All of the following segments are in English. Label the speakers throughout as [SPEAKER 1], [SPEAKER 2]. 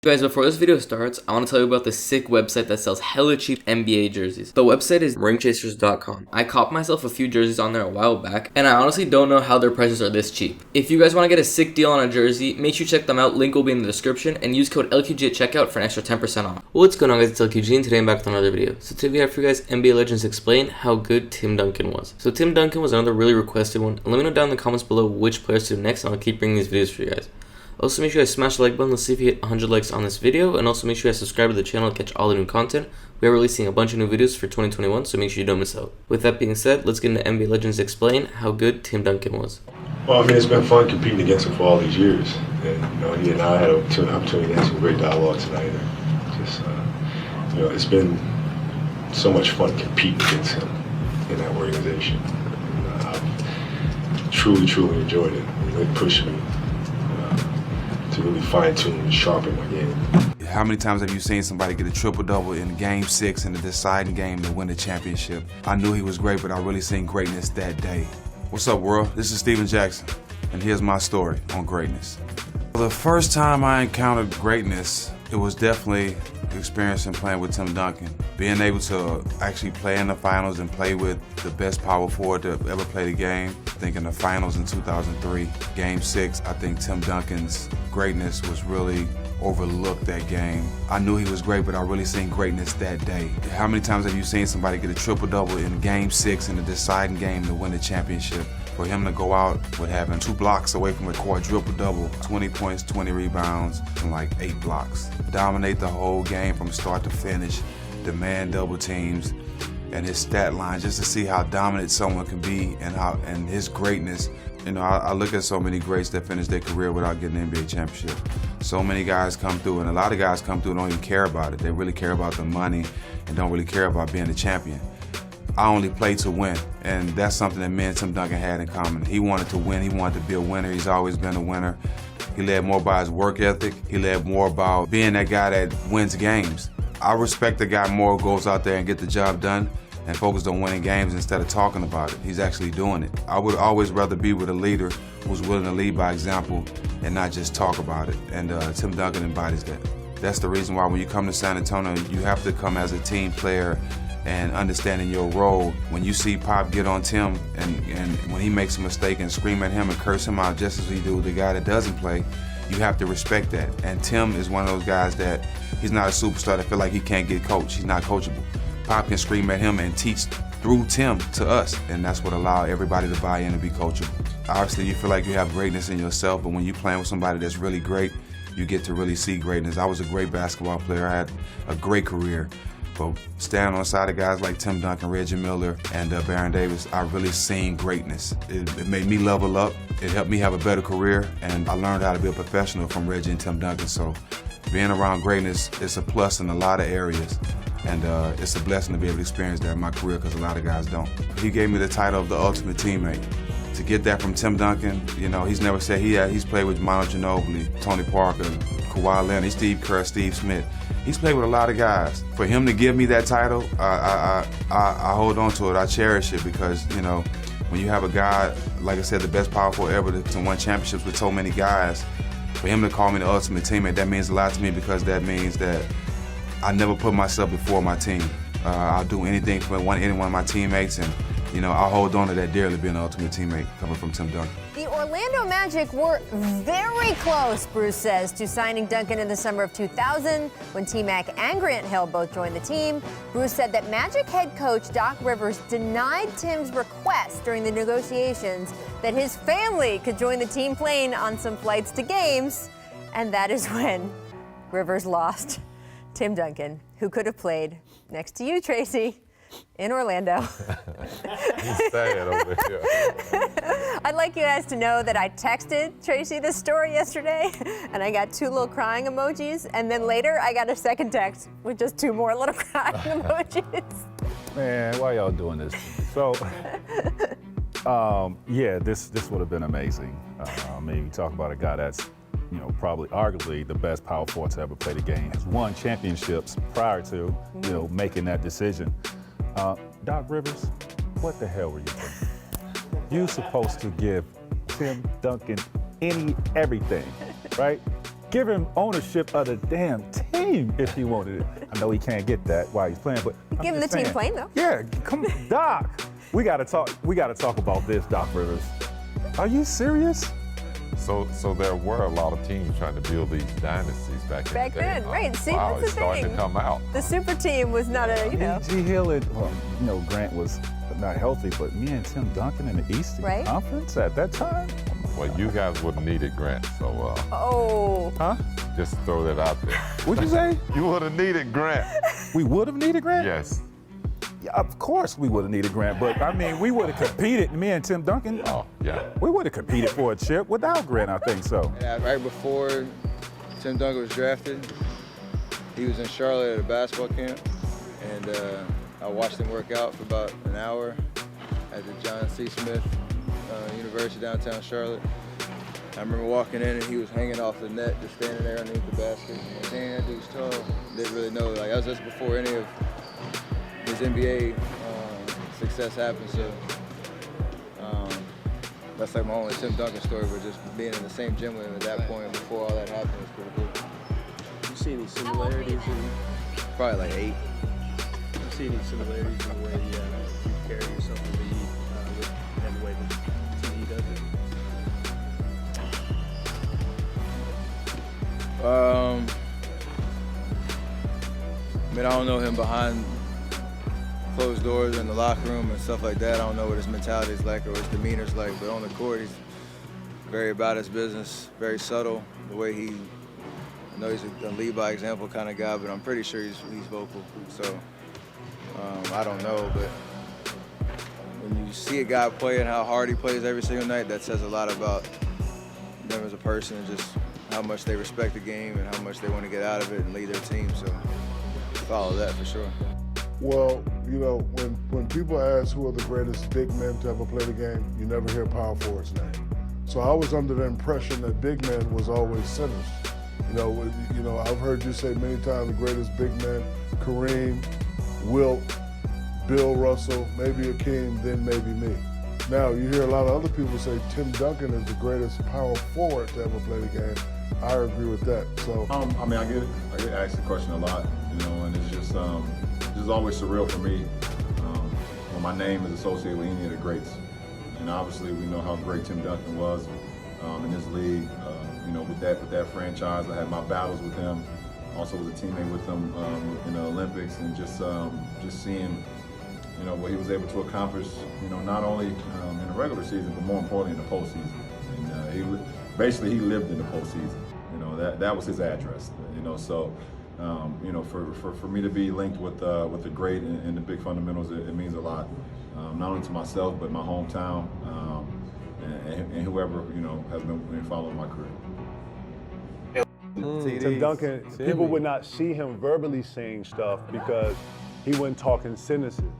[SPEAKER 1] Guys, before this video starts, I want to tell you about this sick website that sells hella cheap NBA jerseys. The website is ringchasers.com. I copped myself a few jerseys on there a while back, and I honestly don't know how their prices are this cheap. If you guys want to get a sick deal on a jersey, make sure you check them out. Link will be in the description, and use code LQG at checkout for an extra 10% off. What's going on, guys? It's LQG, and today I'm back with another video. So today we have for you guys NBA Legends Explain how good Tim Duncan was. So Tim Duncan was another really requested one, and let me know down in the comments below which players to do next, and I'll keep bringing these videos for you guys. Also, make sure you guys smash the like button. Let's see if we hit 100 likes on this video. And also make sure you guys subscribe to the channel to catch all the new content. We are releasing a bunch of new videos for 2021, so make sure you don't miss out. With that being said, let's get into NBA Legends Explain how good Tim Duncan was.
[SPEAKER 2] Well, I mean, it's been fun competing against him for all these years. And, he and I had an opportunity to have some great dialogue tonight. And just, it's been so much fun competing against him in that organization. And, I've truly enjoyed it. It pushed me to really fine-tune and sharpen my game.
[SPEAKER 3] How many times have you seen somebody get a triple-double in Game 6 in the deciding game to win the championship? I knew he was great, but I really seen greatness that day. What's up, world? This is Steven Jackson, and here's my story on greatness. The first time I encountered greatness, it was definitely experiencing playing with Tim Duncan. Being able to actually play in the finals and play with the best power forward to ever play the game. I think in the finals in 2003, Game 6, I think Tim Duncan's greatness was really overlooked that game. I knew he was great, but I really seen greatness that day. How many times have you seen somebody get a triple-double in Game 6 in the deciding game to win the championship? For him to go out with having 2 blocks away from a quadruple-double, 20 points, 20 rebounds, and like 8 blocks. Dominate the whole game from start to finish, demand double teams, and his stat line, just to see how dominant someone can be and his greatness. I look at so many greats that finish their career without getting an NBA championship. So many guys come through, and a lot of guys come through and don't even care about it. They really care about the money and don't really care about being a champion. I only play to win, and that's something that me and Tim Duncan had in common. He wanted to win, he wanted to be a winner, he's always been a winner. He led more by his work ethic, he led more about being that guy that wins games. I respect the guy more who goes out there and get the job done and focused on winning games instead of talking about it. He's actually doing it. I would always rather be with a leader who's willing to lead by example and not just talk about it, and Tim Duncan embodies that. That's the reason why when you come to San Antonio, you have to come as a team player and understanding your role. When you see Pop get on Tim and when he makes a mistake and scream at him and curse him out just as we do the guy that doesn't play, you have to respect that. And Tim is one of those guys that he's not a superstar that feel like he can't get coached. He's not coachable. Pop can scream at him and teach through Tim to us, and that's what allowed everybody to buy in and be coachable. Obviously, you feel like you have greatness in yourself, but when you're playing with somebody that's really great, you get to really see greatness. I was a great basketball player. I had a great career. But standing on the side of guys like Tim Duncan, Reggie Miller, and Baron Davis, I really seen greatness. It made me level up. It helped me have a better career, and I learned how to be a professional from Reggie and Tim Duncan. So being around greatness is a plus in a lot of areas. And it's a blessing to be able to experience that in my career because a lot of guys don't. He gave me the title of the ultimate teammate. To get that from Tim Duncan, he's never said he's played with Manu Ginobili, Tony Parker, Kawhi Leonard, Steve Kerr, Steve Smith. He's played with a lot of guys. For him to give me that title, I hold on to it. I cherish it because, when you have a guy, like I said, the best power forward ever to win championships with so many guys, for him to call me the ultimate teammate, that means a lot to me because that means that I never put myself before my team. I'll do anything for any one of my teammates, and I'll hold on to that dearly, being an ultimate teammate coming from Tim Duncan.
[SPEAKER 4] The Orlando Magic were very close, Bruce says, to signing Duncan in the summer of 2000 when T-Mac and Grant Hill both joined the team. Bruce said that Magic head coach Doc Rivers denied Tim's request during the negotiations that his family could join the team plane on some flights to games, and that is when Rivers lost Tim Duncan, who could have played next to you, Tracy, in Orlando.
[SPEAKER 5] He's sad over here.
[SPEAKER 4] I'd like you guys to know that I texted Tracy this story yesterday, and I got 2 little crying emojis, and then later I got a second text with just 2 more little crying emojis.
[SPEAKER 5] Man, why y'all doing this? So, this would have been amazing. You talk about a guy that's probably arguably the best power forward to ever play the game. Has won championships prior to, making that decision. Doc Rivers, what the hell were you thinking? You supposed to give Tim Duncan everything, right? Give him ownership of the damn team if he wanted it. I know he can't get that while he's playing, but
[SPEAKER 4] Give him the team playing though.
[SPEAKER 5] Yeah, come on, Doc. We gotta talk about this, Doc Rivers. Are you serious?
[SPEAKER 6] So there were a lot of teams trying to build these dynasties back in the day.
[SPEAKER 4] Then, right? See,
[SPEAKER 6] wow,
[SPEAKER 4] that's
[SPEAKER 6] it's
[SPEAKER 4] the
[SPEAKER 6] starting
[SPEAKER 4] thing.
[SPEAKER 6] to come out.
[SPEAKER 4] The super team was not a,
[SPEAKER 5] G. Hill and Grant was not healthy, but me and Tim Duncan in the Eastern
[SPEAKER 4] Right.
[SPEAKER 5] Conference at that time.
[SPEAKER 6] Well, you guys would have needed Grant, so
[SPEAKER 5] Huh?
[SPEAKER 6] just throw that out there.
[SPEAKER 5] What'd you say?
[SPEAKER 6] You would have needed Grant.
[SPEAKER 5] We would have needed Grant?
[SPEAKER 6] Yes.
[SPEAKER 5] Yeah, of course we would have needed Grant, but I mean, we would have competed, me and Tim Duncan.
[SPEAKER 6] Oh, yeah.
[SPEAKER 5] We would have competed for a chip without Grant, I think so.
[SPEAKER 7] Yeah, right before Tim Duncan was drafted, he was in Charlotte at a basketball camp, and I watched him work out for about an hour at the John C. Smith University downtown Charlotte. I remember walking in and he was hanging off the net, just standing there underneath the basket. And dang, that dude's tall. Didn't really know. Like, that was just before any of his NBA success happened. So that's like my only Tim Duncan story, but just being in the same gym with him at that point before all that happened was pretty cool.
[SPEAKER 8] You see any similarities in?
[SPEAKER 7] Probably like 8.
[SPEAKER 8] You see any similarities in the way you carry yourself in the league and the way that TD does it?
[SPEAKER 7] I mean, I don't know him behind closed doors in the locker room and stuff like that. I don't know what his mentality is like or his demeanor is like, but on the court, he's very about his business, very subtle. The way I know he's a lead by example kind of guy, but I'm pretty sure he's vocal. So I don't know, but when you see a guy play and how hard he plays every single night, that says a lot about them as a person and just how much they respect the game and how much they want to get out of it and lead their team. So follow that for sure.
[SPEAKER 9] Well, when people ask who are the greatest big men to ever play the game, you never hear power forward's name. So I was under the impression that big men was always centers. I've heard you say many times the greatest big men, Kareem, Wilt, Bill Russell, maybe Akeem, then maybe me. Now, you hear a lot of other people say Tim Duncan is the greatest power forward to ever play the game. I agree with that. So,
[SPEAKER 10] I get asked the question a lot, and it's just always surreal for me when my name is associated with any of the greats. And obviously, we know how great Tim Duncan was in this league. With that franchise, I had my battles with him. Also was a teammate with him in the Olympics, and just seeing, what he was able to accomplish, not only in the regular season, but more importantly in the postseason. And he lived in the postseason. That was his address. So for me to be linked with the great and the big fundamentals, it means a lot. Not only to myself, but my hometown and whoever has been following my career.
[SPEAKER 9] Tim Duncan, people would not see him verbally saying stuff because he wasn't talking sentences.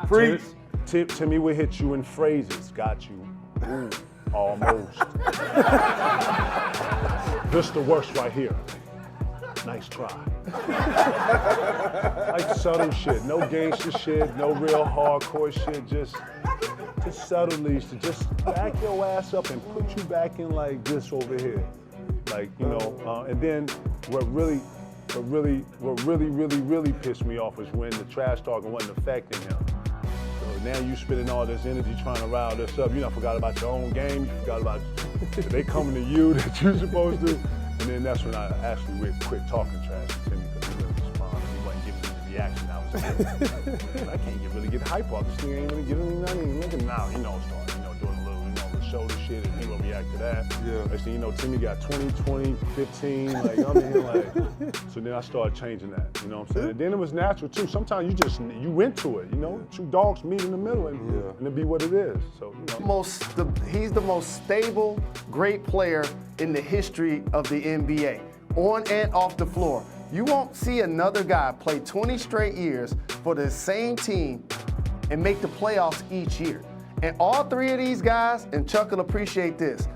[SPEAKER 5] Preach.
[SPEAKER 9] Timmy would hit you in phrases. Got you. Ooh, almost. This the worst right here. Nice try. Like subtle shit. No gangster shit, no real hardcore shit. Just subtleties to just back your ass up and put you back in like this over here. And then what really pissed me off was when the trash talking wasn't affecting him. So now you spending all this energy trying to rile this up. You done forgot about your own game. You forgot about they coming to you that you're supposed to. And then that's when I actually quit talking trash to Timmy because he wouldn't respond. He wasn't giving me the reaction I was giving. I can't really get hype off. This thing ain't really giving me nothing. Look at him now, start doing a little, shoulder shit, and he gonna react to that. Yeah. Next thing you know, Timmy got 20, 15, like I'm in here like. So then I started changing that. You know what I'm saying? And then it was natural too. Sometimes you went to it. Two dogs meet in the middle, and it be what it is. So
[SPEAKER 11] he's the most stable, great player in the history of the NBA, on and off the floor. You won't see another guy play 20 straight years for the same team and make the playoffs each year. And all three of these guys, and Chuck will appreciate this,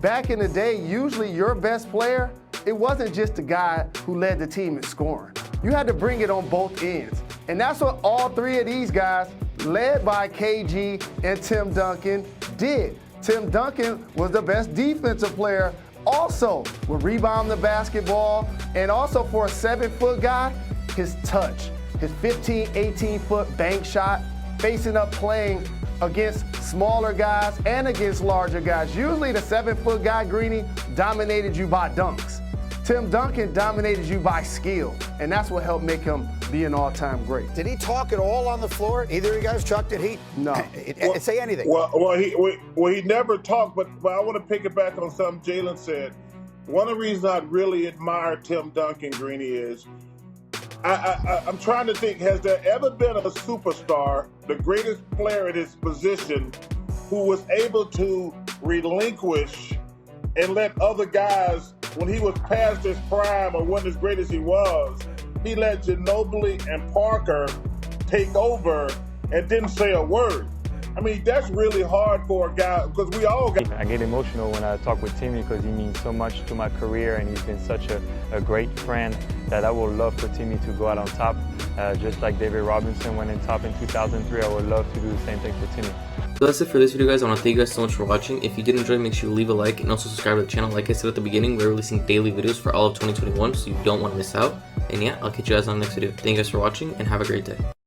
[SPEAKER 11] back in the day, usually your best player, it wasn't just the guy who led the team in scoring. You had to bring it on both ends. And that's what all three of these guys, led by KG and Tim Duncan, did. Tim Duncan was the best defensive player also will rebound the basketball, and also for a 7-foot guy, his touch, his 15, 18-foot bank shot, facing up playing against smaller guys and against larger guys. Usually the 7-foot guy, Greeny, dominated you by dunks. Tim Duncan dominated you by skill, and that's what helped make him be an all-time great.
[SPEAKER 12] Did he talk at all on the floor? Either of you guys, Chuck, did he?
[SPEAKER 11] No.
[SPEAKER 12] Say anything.
[SPEAKER 13] Well, he never talked, but I want to pick it back on something Jalen said. One of the reasons I really admire Tim Duncan, Greeny, is I'm trying to think, has there ever been a superstar, the greatest player at his position, who was able to relinquish and let other guys, when he was past his prime or wasn't as great as he was, he let Ginobili and Parker take over and didn't say a word. I mean, that's really hard for a guy, because we all got...
[SPEAKER 14] I get emotional when I talk with Timmy because he means so much to my career, and he's been such a great friend that I would love for Timmy to go out on top. Just like David Robinson went in top in 2003, I would love to do the same thing for Timmy.
[SPEAKER 1] So that's it for this video, guys. I want to thank you guys so much for watching. If you did enjoy, make sure you leave a like and also subscribe to the channel. Like I said at the beginning, we're releasing daily videos for all of 2021, so you don't want to miss out. And yeah, I'll catch you guys on the next video. Thank you guys for watching, and have a great day.